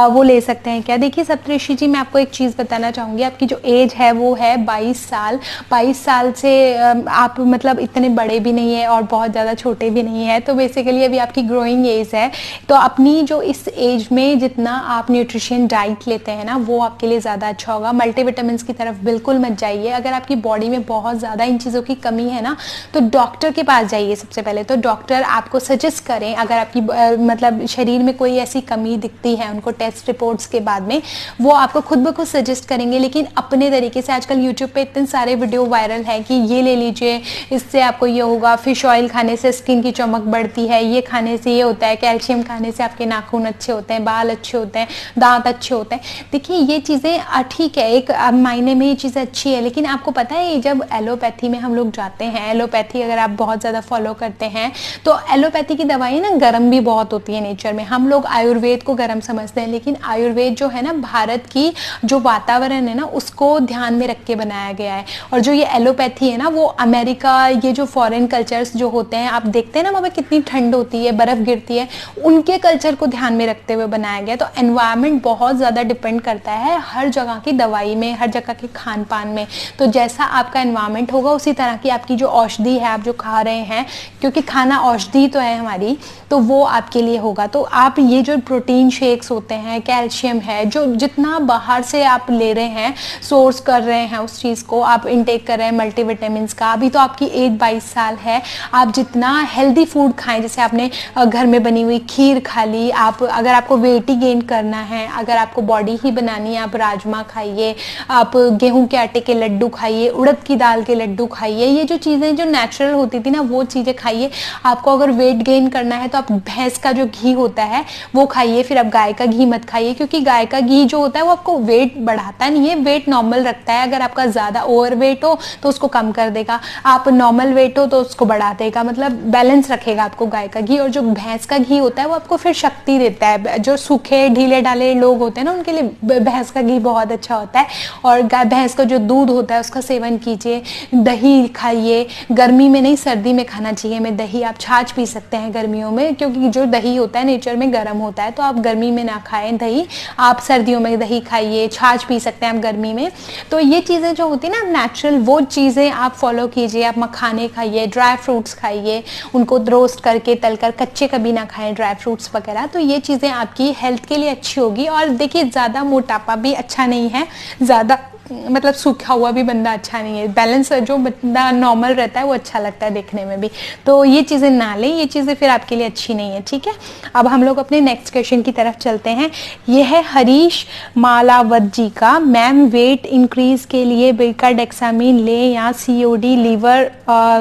वो ले सकते हैं क्या? देखिए सप्तऋषि जी, मैं आपको एक चीज़ बताना चाहूँगी, आपकी जो एज है वो है 22 साल। 22 साल से आप मतलब इतने बड़े भी नहीं है और बहुत ज़्यादा छोटे भी नहीं है, तो बेसिकली अभी आपकी ग्रोइंग एज है। तो अपनी जो इस एज में जितना आप न्यूट्रिशन डाइट लेते हैं ना, वो आपके लिए ज़्यादा अच्छा होगा। मल्टीविटामिन की तरफ बिल्कुल मत जाइए। अगर आपकी बॉडी में बहुत ज़्यादा इन चीज़ों की कमी है ना, तो डॉक्टर के पास जाइए। सबसे पहले तो डॉक्टर आपको सजेस्ट करें, अगर आपकी मतलब शरीर में कोई ऐसी कमी दिखती है, उनको टेस्ट रिपोर्ट्स के बाद में वो आपको खुद ब खुद सजेस्ट करेंगे, लेकिन अपने तरीके से। आजकल यूट्यूब पे इतने सारे वीडियो वायरल है कि ये ले लीजिए, इससे आपको ये होगा, फिश ऑयल खाने से स्किन की चमक बढ़ती है, ये खाने से ये होता है, कैल्शियम खाने से आपके नाखून अच्छे होते हैं, बाल अच्छे होते हैं, दांत अच्छे होते हैं। देखिए ये चीज़ें ठीक है, एक मायने में ये चीज़ें अच्छी है, लेकिन आपको पता है जब एलोपैथी में हम लोग जाते हैं, एलोपैथी अगर आप बहुत ज़्यादा फॉलो करते हैं तो एलोपैथी की दवाई ना गर्म भी बहुत होती है नेचर में। हम लोग आयुर्वेद को गर्म समझते हैं, लेकिन आयुर्वेद जो है ना, भारत की जो वातावरण है ना उसको ध्यान में रख के बनाया गया है। और जो ये एलोपैथी है ना, वो अमेरिका, ये जो फॉरेन कल्चर्स जो होते हैं, आप देखते हैं ना वहाँ पे कितनी ठंड होती है, बर्फ़ गिरती है, उनके कल्चर को ध्यान में रखते हुए बनाया गया। तो एनवायरनमेंट बहुत ज़्यादा डिपेंड करता है हर जगह की दवाई में, हर जगह के खान पान में। तो जैसा आपका एनवायरनमेंट होगा उसी तरह की आपकी जो औषधि है, आप जो खा रहे हैं, क्योंकि खाना औषधि तो है हमारी, तो वो आपके लिए होगा। तो आप ये जो प्रोटीन शेक्स होते हैं, कैल्शियम है, जो जितना बाहर से आप ले रहे हैं, सोर्स कर रहे हैं, उस चीज़ को आप इनटेक कर रहे हैं, मल्टीविटामिन्स का। अभी तो आपकी एज 22 साल है, आप जितना हेल्दी फूड खाएं, जैसे आपने घर में बनी हुई खीर खा ली, आप अगर आपको वेट ही गेन करना है, अगर आपको बॉडी ही बनानी है, आप राजमा खाइए, आप गेहूं के आटे के लड्डू खाइए, उड़द की दाल के लड्डू खाइए, ये जो चीज़ें जो नेचुरल होती थी ना वो चीज़ें खाइए। आपको अगर वेट गेन करना है तो आप भैंस का जो घी होता है वो खाइए, फिर आप गाय का घी मत खाइए, क्योंकि गाय का घी जो होता है वो आपको वेट बढ़ाता नहीं है, वेट नॉर्मल रखता है। अगर आपका ज़्यादा ओवर वेट हो तो उसको कम कर देगा, आप नॉर्मल वेट हो तो उसको बढ़ा देगा, मतलब बैलेंस रखेगा आपको गाय का घी। और जो भैंस का घी होता है वो आपको फिर शक्ति देता है। जो सूखे ढीले ढाले लोग होते हैं ना उनके लिए भैंस का घी बहुत अच्छा होता है। और भैंस का जो दूध होता है उसका सेवन कीजिए, दही खाइए, गर्मी में नहीं सर्दी में खाना चाहिए में दही। आप छाछ पी सकते हैं गर्मियों में, क्योंकि जो दही होता है नेचर में गर्म होता है, तो आप गर्मी में ना खाएं दही, आप सर्दियों में दही खाइए, छाछ पी सकते हैं आप गर्मी में। तो ये चीज़ें जो होती है ना नेचुरल, वो चीज़ें आप फॉलो कीजिए। आप मखाने खाइए, ड्राई फ्रूट्स खाइए, उनको रोस्ट करके तलकर, कच्चे कभी ना खाएं ड्राई फ्रूट्स वगैरह। तो ये चीज़ें आपकी हेल्थ के लिए अच्छी होगी। और देखिए ज़्यादा मोटापा भी अच्छा नहीं है, ज़्यादा मतलब सूखा हुआ भी बंदा अच्छा नहीं है। बैलेंस जो बंदा नॉर्मल रहता है वो अच्छा लगता है देखने में भी। तो ये चीज़ें ना लें, ये चीज़ें फिर आपके लिए अच्छी नहीं है, ठीक है। अब हम लोग अपने नेक्स्ट क्वेश्चन की तरफ चलते हैं। ये है हरीश मालावत जी का, मैम वेट इंक्रीज के लिए बेकाडेक्सामिन ले या सीओडी लीवर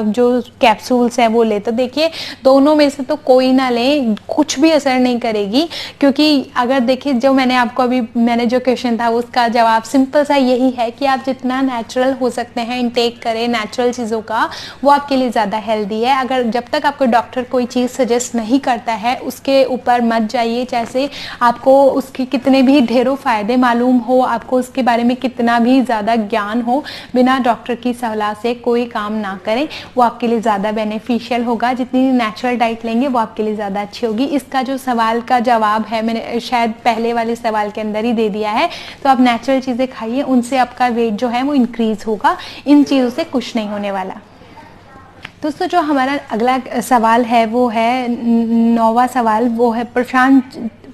जो कैप्सूल्स हैं वो ले। तो देखिए दोनों में से तो कोई ना लें, कुछ भी असर नहीं करेगी। क्योंकि अगर देखिए जो मैंने आपको अभी मैंने जो क्वेश्चन था उसका जवाब सिंपल सा यही है कि आप जितना नेचुरल हो सकते हैं इनटेक करें नेचुरल चीज़ों का, वो आपके लिए ज़्यादा हेल्दी है। अगर जब तक आपको डॉक्टर कोई चीज़ सजेस्ट नहीं करता है उसके ऊपर मत जाइए, जैसे आपको उसके कितने भी ढेरों फ़ायदे मालूम हो, आपको उसके बारे में कितना भी ज़्यादा ज्ञान हो, बिना डॉक्टर की सलाह से कोई काम ना करें, वो आपके लिए ज़्यादा बेनिफिशियल होगा। जितनी नेचुरल डाइट लेंगे वो आपके लिए ज़्यादा अच्छी होगी। इसका जो सवाल का जवाब है मैंने शायद पहले वाले सवाल के अंदर ही दे दिया है। तो आप नेचुरल चीज़ें खाइए, उनसे आपका वेट जो है वो इंक्रीज होगा, इन चीज़ों से कुछ नहीं होने वाला। दोस्तों जो हमारा अगला सवाल है वो है 9वां सवाल, वो है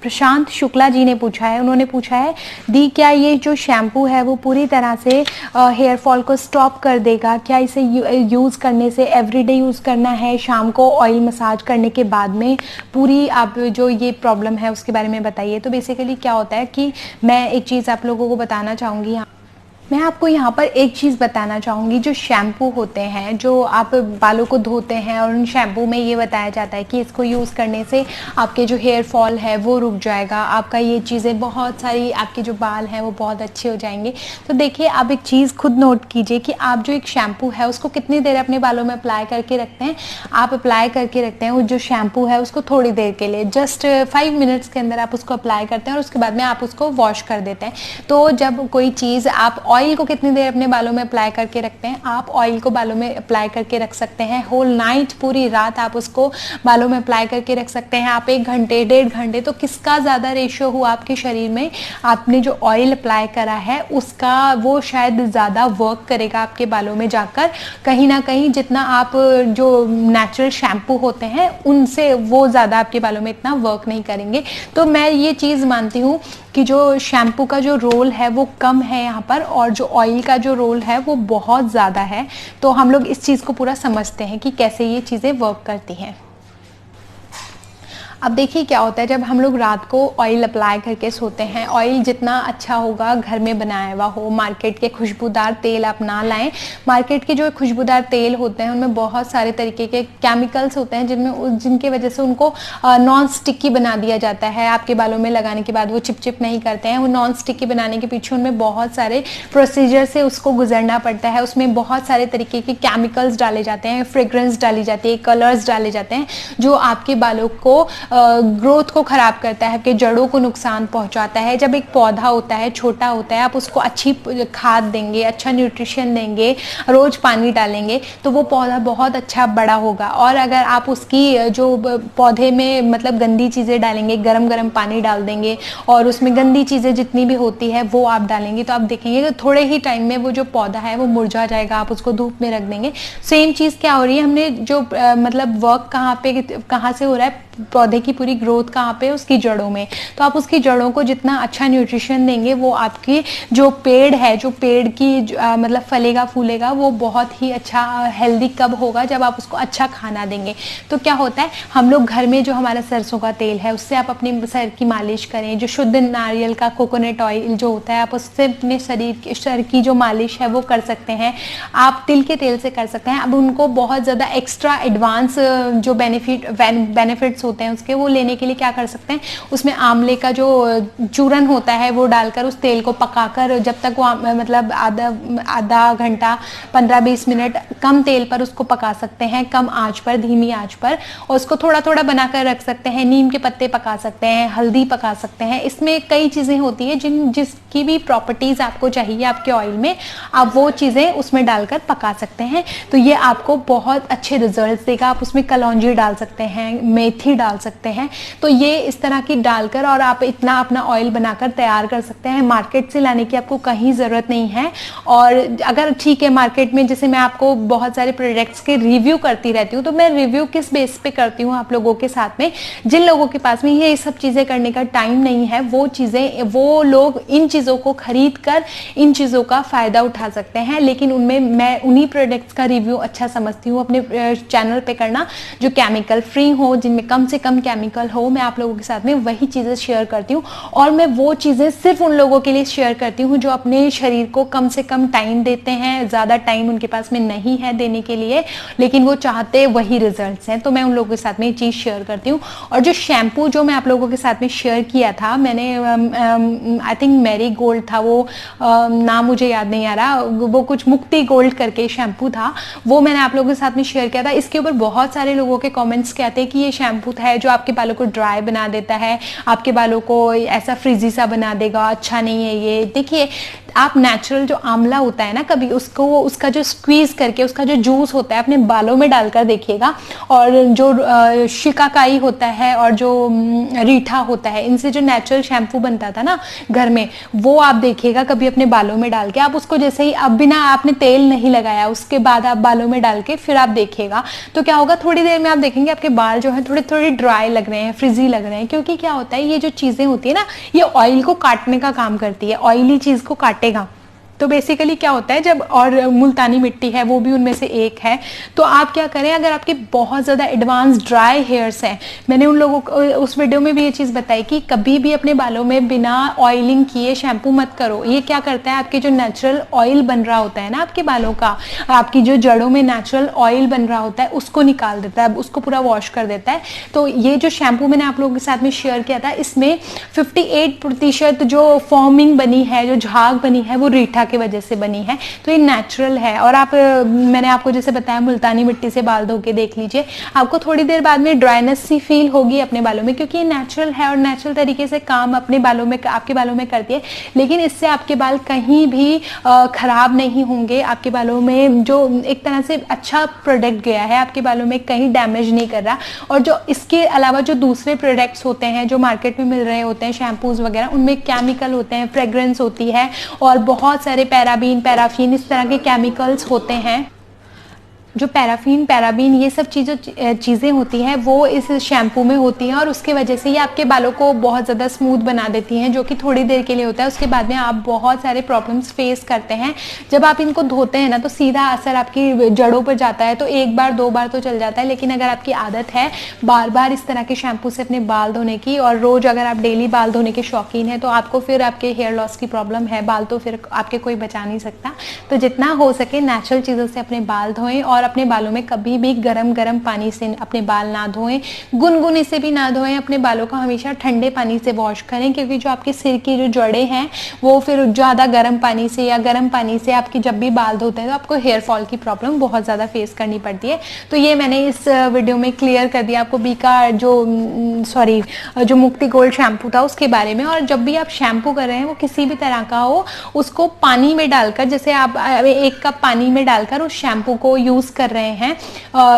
प्रशांत शुक्ला जी ने पूछा है। उन्होंने पूछा है दी क्या ये जो शैम्पू है वो पूरी तरह से हेयर फॉल को स्टॉप कर देगा? क्या इसे यूज़ करने से एवरीडे यूज़ करना है, शाम को ऑयल मसाज करने के बाद में? पूरी आप जो ये प्रॉब्लम है उसके बारे में बताइए। तो बेसिकली क्या होता है कि मैं एक चीज़ आप लोगों को बताना चाहूँगी। मैं आपको यहाँ पर एक चीज़ बताना चाहूँगी, जो शैम्पू होते हैं जो आप बालों को धोते हैं और उन शैम्पू में ये बताया जाता है कि इसको यूज़ करने से आपके जो हेयर फॉल है वो रुक जाएगा, आपका ये चीज़ें बहुत सारी, आपके जो बाल हैं वो बहुत अच्छे हो जाएंगे। तो देखिए आप एक चीज़ खुद नोट कीजिए कि आप जो एक शैम्पू है उसको कितनी देर अपने बालों में अप्लाई करके रखते हैं। आप अप्लाई करके रखते हैं वो जो शैम्पू है उसको थोड़ी देर के लिए, जस्ट 5 मिनट्स के अंदर आप उसको अप्लाई करते हैं और उसके बाद में आप उसको वॉश कर देते हैं। तो जब कोई चीज़ आप ऑयल को कितनी देर अपने बालों में अप्लाई करके रखते हैं, आप ऑयल को बालों में अप्लाई करके रख सकते हैं होल नाइट, पूरी रात आप उसको बालों में अप्लाई करके रख सकते हैं। आप 1 घंटे 1.5 घंटे, तो किसका ज़्यादा रेशियो हुआ आपके शरीर में, आपने जो ऑयल अप्लाई करा है उसका वो शायद ज़्यादा वर्क करेगा आपके बालों में जाकर। कहीं ना कहीं जितना आप जो नेचुरल शैम्पू होते हैं उनसे वो ज़्यादा आपके बालों में इतना वर्क नहीं करेंगे। तो मैं ये चीज़ मानती हूँ कि जो शैम्पू का जो रोल है वो कम है यहाँ पर, और जो ऑयल का जो रोल है वो बहुत ज़्यादा है। तो हम लोग इस चीज़ को पूरा समझते हैं कि कैसे ये चीज़ें वर्क करती हैं। अब देखिए क्या होता है, जब हम लोग रात को ऑयल अप्लाई करके सोते हैं, ऑयल जितना अच्छा होगा घर में बनाया हुआ हो, मार्केट के खुशबूदार तेल आप ना लाएं। मार्केट के जो खुशबूदार तेल होते हैं उनमें बहुत सारे तरीके के केमिकल्स होते हैं जिनकी वजह से उनको नॉन स्टिकी बना दिया जाता है। आपके बालों में लगाने के बाद वो चिपचिप नहीं करते हैं। वो नॉन स्टिकी बनाने के पीछे उनमें बहुत सारे प्रोसीजर से उसको गुजरना पड़ता है। उसमें बहुत सारे तरीके के केमिकल्स डाले जाते हैं, फ्रेग्रेंस डाली जाती है, कलर्स डाले जाते हैं जो आपके बालों को ग्रोथ को ख़राब करता है, आपके जड़ों को नुकसान पहुंचाता है। जब एक पौधा होता है, छोटा होता है, आप उसको अच्छी खाद देंगे, अच्छा न्यूट्रिशन देंगे, रोज़ पानी डालेंगे तो वो पौधा बहुत अच्छा बड़ा होगा। और अगर आप उसकी जो पौधे में मतलब गंदी चीज़ें डालेंगे, गरम गरम पानी डाल देंगे और उसमें गंदी चीज़ें जितनी भी होती है वो आप डालेंगे, तो आप देखेंगे कि थोड़े ही टाइम में वो जो पौधा है वो मुरझा जाएगा। आप उसको धूप में रख देंगे। सेम चीज़ क्या हो रही है, हमने जो मतलब वर्क कहाँ से हो रहा है, पौधे की पूरी ग्रोथ कहाँ पे, उसकी जड़ों में। तो आप उसकी जड़ों को जितना अच्छा न्यूट्रिशन देंगे, वो आपकी जो पेड़ है, जो पेड़ की मतलब फलेगा फूलेगा, वो बहुत ही अच्छा हेल्दी कब होगा, जब आप उसको अच्छा खाना देंगे। तो क्या होता है, हम लोग घर में जो हमारा सरसों का तेल है उससे आप अपने सर की मालिश करें। जो शुद्ध नारियल का कोकोनट ऑयल जो होता है, आप उससे अपने सर की जो मालिश है वो कर सकते हैं। आप तिल के तेल से कर सकते हैं। अब उनको बहुत ज़्यादा एक्स्ट्रा एडवांस जो बेनिफिट्स होते हैं उसके, वो लेने के लिए क्या कर सकते हैं, उसमें आंवले का जो चूरन होता है वो डालकर उस तेल को पकाकर जब तक वो मतलब आधा घंटा 15-20 मिनट कम तेल पर उसको पका सकते हैं, कम आंच पर, धीमी आंच पर, और उसको थोड़ा थोड़ा बनाकर रख सकते हैं। नीम के पत्ते पका सकते हैं, हल्दी पका सकते हैं। इसमें कई चीज़ें होती है जिसकी भी प्रॉपर्टीज़ आपको चाहिए आपके ऑयल में, आप वो चीज़ें उसमें डालकर पका सकते हैं। तो ये आपको बहुत अच्छे रिजल्ट देगा। आप उसमें कलौंजी डाल सकते हैं, मेथी डाल सकते हैं। तो ये इस तरह की डालकर और आप इतना अपना ऑयल बनाकर तैयार कर सकते हैं। मार्केट से लाने की आपको कहीं ज़रूरत नहीं है। और अगर ठीक है, मार्केट में जैसे मैं आपको बहुत सारे प्रोडक्ट्स के रिव्यू करती रहती हूँ, तो मैं रिव्यू किस बेस पे करती हूँ आप लोगों के साथ में, जिन लोगों के पास में ये सब चीज़ें करने का टाइम नहीं है, वो लोग इन चीज़ों को खरीद कर इन चीज़ों का फ़ायदा उठा सकते हैं। लेकिन उनमें मैं उन्हीं प्रोडक्ट्स का रिव्यू अच्छा समझती हूँ अपने चैनल पे करना, जो केमिकल फ्री हो, जिनमें कम से कम केमिकल हो। मैं आप लोगों के साथ में वही चीज़ें शेयर करती हूँ, और मैं वो चीज़ें सिर्फ उन लोगों के लिए शेयर करती हूँ जो अपने शरीर को कम से कम टाइम देते हैं। ज़्यादा टाइम उनके पास में नहीं है देने के लिए, लेकिन वो चाहते वही रिजल्ट्स हैं, तो मैं उन लोगों के साथ में ये चीज़ शेयर करती हूँ। और जो शैम्पू जो मैं आप लोगों के साथ में शेयर किया था, मैंने आई थिंक मैरी गोल्ड था वो, नाम मुझे याद नहीं आ रहा, वो कुछ मुक्ति गोल्ड करके शैम्पू था, वो मैंने आप लोगों के साथ में शेयर किया था। इसके ऊपर बहुत सारे लोगों के कमेंट्स कहते हैं कि ये शैम्पू है जो आपके बालों को ड्राई बना देता है, आपके बालों को ऐसा फ्रिजी सा बना देगा, अच्छा नहीं है ये। देखिए, आप नेचुरल जो आंवला होता है ना, कभी उसका जो स्क्वीज करके उसका जो जूस होता है अपने बालों में डालकर देखिएगा, और जो शिकाकाई होता है और जो रीठा होता है, इनसे जो नेचुरल शैम्पू बनता था ना घर में, वो आप देखिएगा कभी अपने बालों में डाल के। आप उसको जैसे ही अब बिना आपने तेल नहीं लगाया, उसके बाद आप बालों में डाल के फिर आप देखिएगा, तो क्या होगा, थोड़ी देर में आप देखेंगे आपके बाल जो है थोड़े थोड़े ड्राई लग रहे हैं, फ्रिजी लग रहे हैं। क्योंकि क्या होता है, ये जो चीज़ें होती है ना, ये ऑयल को काटने का काम करती है, ऑयली चीज़ को काटेगा। तो बेसिकली क्या होता है, जब, और मुल्तानी मिट्टी है वो भी उनमें से एक है। तो आप क्या करें, अगर आपके बहुत ज़्यादा एडवांस ड्राई हेयर्स हैं, मैंने उन लोगों को उस वीडियो में भी ये चीज़ बताई कि कभी भी अपने बालों में बिना ऑयलिंग किए शैम्पू मत करो। ये क्या करता है, आपके जो नेचुरल ऑयल बन रहा होता है ना आपके बालों का, आपकी जो जड़ों में नेचुरल ऑयल बन रहा होता है, उसको निकाल देता है, उसको पूरा वॉश कर देता है। तो ये जो शैम्पू मैंने आप लोगों के साथ में शेयर किया था, इसमें 58% जो फॉर्मिंग बनी है, जो झाग बनी है, वो रीठा की वजह से बनी है। तो ये नेचुरल है। और आप, मैंने आपको जैसे बताया, मुल्तानी मिट्टी से बाल धो के देख लीजिए, आपको थोड़ी देर बाद में ड्राइनेस सी फील होगी अपने बालों में, क्योंकि ये नेचुरल है और नेचुरल तरीके से काम अपने बालों में, आपके बालों में करती है। लेकिन इससे आपके बाल कहीं भी खराब नहीं होंगे। आपके बालों में जो एक तरह से अच्छा प्रोडक्ट गया है, आपके बालों में कहीं डैमेज नहीं कर रहा। और जो इसके अलावा जो दूसरे प्रोडक्ट्स होते हैं जो मार्केट में मिल रहे होते हैं, शैम्पूज वगैरह, उनमें केमिकल होते हैं, फ्रेग्रेंस होती है, और बहुत सारे पैराबीन, पैराफिन, इस तरह के केमिकल्स होते हैं। जो पैराबीन ये सब चीज़ें होती हैं, वो इस शैम्पू में होती हैं, और उसके वजह से ये आपके बालों को बहुत ज़्यादा स्मूथ बना देती हैं, जो कि थोड़ी देर के लिए होता है। उसके बाद में आप बहुत सारे प्रॉब्लम्स फेस करते हैं। जब आप इनको धोते हैं ना, तो सीधा असर आपकी जड़ों पर जाता है। तो एक बार दो बार तो चल जाता है, लेकिन अगर आपकी आदत है बार बार इस तरह के शैम्पू से अपने बाल धोने की, और रोज़ अगर आप डेली बाल धोने के शौकीन हैं, तो आपको फिर आपके हेयर लॉस की प्रॉब्लम है, बाल तो फिर आपके कोई बचा नहीं सकता। तो जितना हो सके नेचुरल चीज़ों से अपने बाल धोएं। और और अपने बालों में कभी भी गरम पानी से अपने बाल ना धोएं, गुनगुने से भी ना धोएं। अपने बालों को हमेशा ठंडे पानी से वॉश करें, क्योंकि जो आपके सिर की जो जड़ें हैं वो फिर ज़्यादा गर्म पानी से या गर्म पानी से आपकी जब भी बाल धोते हैं तो आपको हेयर फॉल की प्रॉब्लम बहुत ज़्यादा फेस करनी पड़ती है। तो ये मैंने इस वीडियो में क्लियर कर दिया आपको बीका जो मुक्ति गोल्ड शैम्पू था उसके बारे में। और जब भी आप शैम्पू कर रहे हैं वो किसी भी तरह का हो, उसको पानी में डालकर, जैसे आप 1 कप पानी में डालकर उस शैम्पू को यूज़ कर रहे हैं,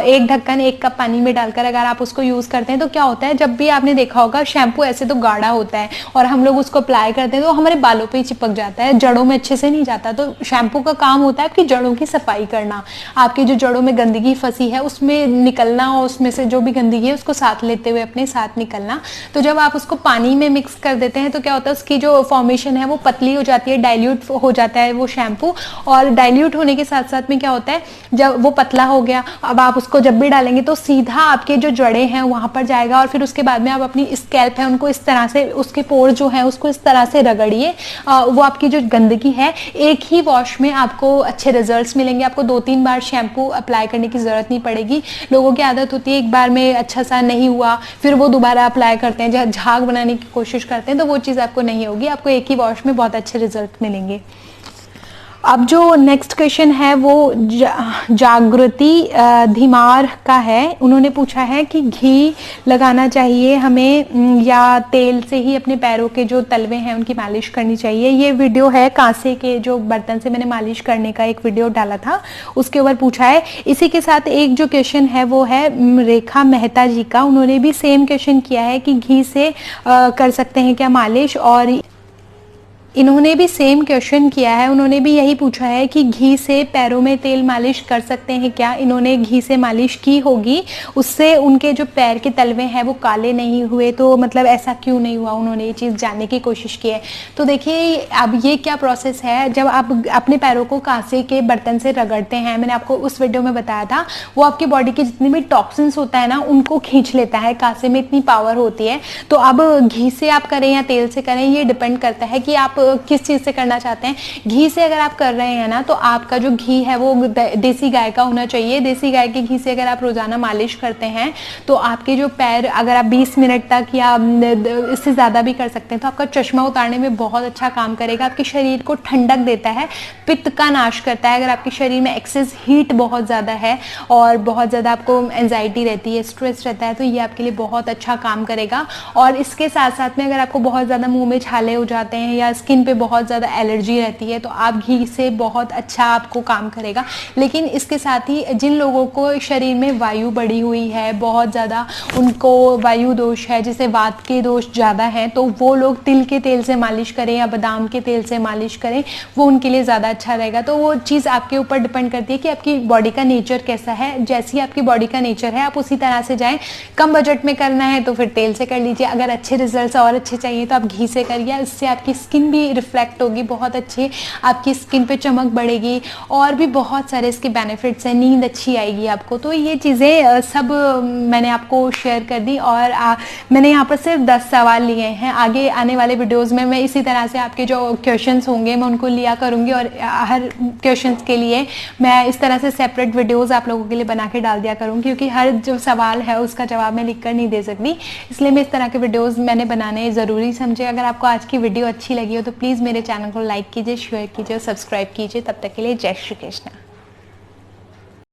1 ढक्कन 1 कप पानी में डालकर अगर आप उसको यूज़ करते हैं तो क्या होता है, जब भी आपने देखा होगा शैम्पू ऐसे तो गाढ़ा होता है और हम लोग उसको अप्लाई करते हैं तो हमारे बालों पे ही चिपक जाता है, जड़ों में अच्छे से नहीं जाता। तो शैम्पू का काम होता है आपकी जड़ों की सफाई करना, आपकी जो जड़ों में गंदगी फंसी है उसमें निकलना और उसमें से जो भी गंदगी है उसको साथ लेते हुए अपने साथ निकलना। तो जब आप उसको पानी में मिक्स कर देते हैं तो क्या होता है, उसकी जो फॉर्मेशन है वो पतली हो जाती है, डाइल्यूट हो जाता है वो शैम्पू। और डाइल्यूट होने के साथ साथ में क्या होता है, जब वो पतला हो गया, अब आप उसको जब भी डालेंगे तो सीधा आपके जो जड़ें हैं वहां पर जाएगा। और फिर उसके बाद में आप अपनी स्कैल्प है उनको इस तरह से, उसके पोर जो है उसको इस तरह से रगड़िए, वो आपकी जो गंदगी है एक ही वॉश में आपको अच्छे रिजल्ट्स मिलेंगे। आपको 2-3 बार शैम्पू अप्लाई करने की जरूरत नहीं पड़ेगी। लोगों की आदत होती है एक बार में अच्छा सा नहीं हुआ फिर वो दोबारा अप्लाई करते हैं, झाग बनाने की कोशिश करते हैं, तो वो चीज़ आपको नहीं होगी। आपको एक ही वॉश में बहुत अच्छे रिजल्ट मिलेंगे। अब जो नेक्स्ट क्वेश्चन है वो जागृति धीमार का है। उन्होंने पूछा है कि घी लगाना चाहिए हमें या तेल से ही अपने पैरों के जो तलवे हैं उनकी मालिश करनी चाहिए। ये वीडियो है कांसे के जो बर्तन से मैंने मालिश करने का एक वीडियो डाला था, उसके ऊपर पूछा है। इसी के साथ एक जो क्वेश्चन है वो है रेखा मेहता जी का। उन्होंने भी सेम क्वेश्चन किया है कि घी से कर सकते हैं क्या मालिश, और इन्होंने भी सेम क्वेश्चन किया है। उन्होंने भी यही पूछा है कि घी से पैरों में तेल मालिश कर सकते हैं क्या। इन्होंने घी से मालिश की होगी, उससे उनके जो पैर के तलवे हैं वो काले नहीं हुए, तो मतलब ऐसा क्यों नहीं हुआ, उन्होंने ये चीज़ जानने की कोशिश की है। तो देखिए अब ये क्या प्रोसेस है, जब आप अपने पैरों को कांसे के बर्तन से रगड़ते हैं, मैंने आपको उस वीडियो में बताया था, वो आपकी बॉडी के जितने भी टॉक्सिन्स होता है ना उनको खींच लेता है। कांसे में इतनी पावर होती है। तो अब घी से आप करें या तेल से करें, ये डिपेंड करता है कि आप किस चीज़ से करना चाहते हैं। घी से अगर आप कर रहे हैं ना तो आपका जो घी है वो देसी गाय का होना चाहिए। देसी गाय के घी से अगर आप रोजाना मालिश करते हैं तो आपके जो पैर, अगर आप 20 मिनट तक या इससे ज़्यादा भी कर सकते हैं, तो आपका चश्मा उतारने में बहुत अच्छा काम करेगा। आपके शरीर को ठंडक देता है, पित्त का नाश करता है। अगर आपके शरीर में एक्सेस हीट बहुत ज़्यादा है और बहुत ज़्यादा आपको एंजाइटी रहती है, स्ट्रेस रहता है, तो ये आपके लिए बहुत अच्छा काम करेगा। और इसके साथ साथ में अगर आपको बहुत ज़्यादा मुंह में छाले हो जाते हैं या स्किन पे बहुत ज़्यादा एलर्जी रहती है तो आप घी से बहुत अच्छा आपको काम करेगा। लेकिन इसके साथ ही जिन लोगों को शरीर में वायु बढ़ी हुई है, बहुत ज़्यादा उनको वायु दोष है, जैसे वात के दोष ज़्यादा हैं, तो वो लोग तिल के तेल से मालिश करें या बादाम के तेल से मालिश करें, वो उनके लिए ज़्यादा अच्छा रहेगा। तो वो चीज़ आपके ऊपर डिपेंड करती है कि आपकी बॉडी का नेचर कैसा है। जैसी आपकी बॉडी का नेचर है आप उसी तरह से जाएँ। कम बजट में करना है तो फिर तेल से कर लीजिए, अगर अच्छे रिजल्ट और अच्छे चाहिए तो आप घी से करिए। इससे आपकी स्किन भी रिफ्लेक्ट होगी, बहुत अच्छी आपकी स्किन पे चमक बढ़ेगी और भी बहुत सारे इसके बेनिफिट्स हैं। नींद अच्छी आएगी आपको। तो ये चीज़ें सब मैंने आपको शेयर कर दी और मैंने यहाँ पर सिर्फ 10 सवाल लिए हैं। आगे आने वाले वीडियोस में मैं इसी तरह से आपके जो क्वेश्चंस होंगे मैं उनको लिया करूँगी और हर क्वेश्चंस के लिए मैं इस तरह से सेपरेट वीडियोज़ आप लोगों के लिए बना के डाल दिया करूँगी, क्योंकि हर जो सवाल है उसका जवाब मैं लिख कर नहीं दे सकती, इसलिए मैं इस तरह के वीडियोज़ मैंने बनाने ज़रूरी समझे। अगर आपको आज की वीडियो अच्छी लगी हो तो प्लीज़ मेरे चैनल को लाइक कीजिए, शेयर कीजिए और सब्सक्राइब कीजिए। तब तक के लिए जय श्री कृष्ण।